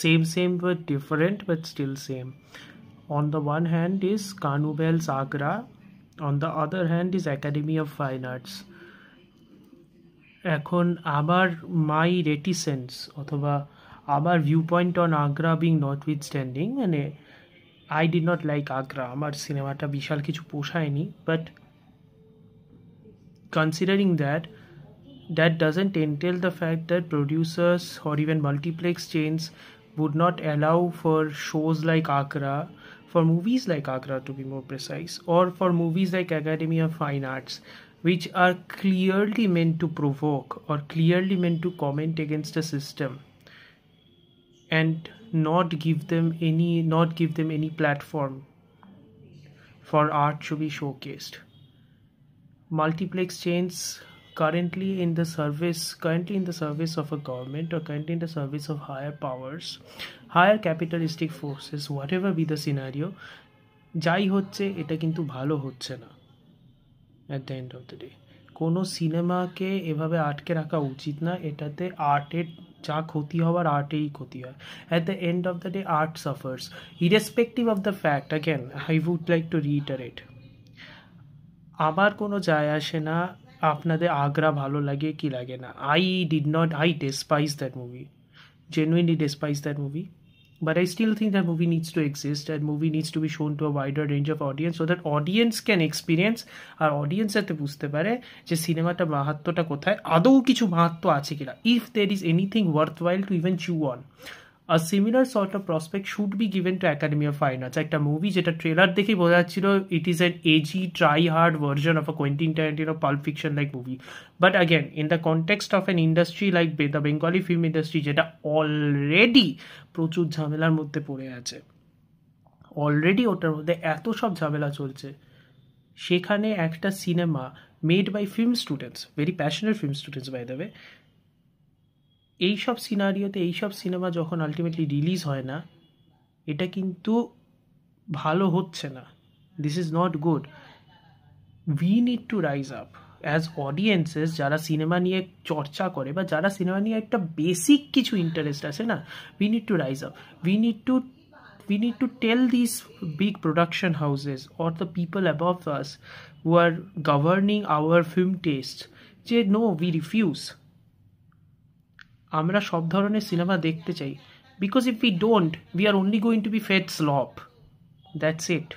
same but different, but still same. On the one hand is Carnival's Agra, on the other hand is Academy of Fine Arts. এখন আমার মাই reticence অথবা আমার view point on Agra being notwithstanding, মানে I did not like Agra, আমার সিনেমাটা বিশাল কিছু পোষায়নি, but considering that, that doesn't entail the fact that producers or even multiplex chains would not allow for shows like Agra, for movies like Agra to be more precise, or for movies like Academy of Fine Arts, which are clearly meant to provoke or clearly meant to comment against a system and not give them any platform for art to be showcased. Multiplex chains currently in the service of a government, or currently in the service of higher powers, higher capitalistic forces, whatever be the scenario, যাই হচ্ছে এটা কিন্তু ভালো হচ্ছে না। at the end of the day কোনো সিনেমাকে এভাবে আটকে রাখা উচিত না, এটাতে আর্টের যা ক্ষতি হওয়ার আর্টেই ক্ষতি হয়। at the end of the day art suffers irrespective of the fact, again I would like to reiterate, আমার কোনো যায় আসে না আপনাদের আগ্রা ভালো লাগে কি লাগে না। I despise that movie, genuinely despise that movie, but I still think that movie needs to exist. That movie needs to be shown to a wider range of audience so that audience can experience, R audience যাতে বুঝতে পারে যে সিনেমাটা মাহাত্ম্যটা কোথায়, আদৌ কিছু মাহাত্ম্য আছে কিনা, if there is anything worthwhile to even chew on. A similar sort of prospect should be given to Academy of Fine Arts. একটা মুভি যেটা ট্রেলার দেখেই বোঝা যাচ্ছিল it is an edgy try hard version of a Quentin Tarantino Pulp Fiction like movie, but again in the context of an industry like the Bengali film industry যেটা already প্রচুর ঝামেলার মধ্যে পড়ে আছে, অলরেডি ওটার মধ্যে এত সব ঝামেলা চলছে, সেখানে একটা cinema made by film students, very passionate film students by the way, এইসব সিনারিওতে এইসব সিনেমা যখন আলটিমেটলি রিলিজ হয় না, এটা কিন্তু ভালো হচ্ছে না। This is not good. We need to rise up as audiences, যারা সিনেমা নিয়ে চর্চা করে বা যারা সিনেমা নিয়ে একটা বেসিক কিছু ইন্টারেস্ট আছে না, we need to rise up. we need to tell these big production houses or the people above us who are governing our film tastes যে no, we refuse, আমরা সব ধরনের সিনেমা দেখতে চাই, because if we don't, we are only going to be fed slop. That's it.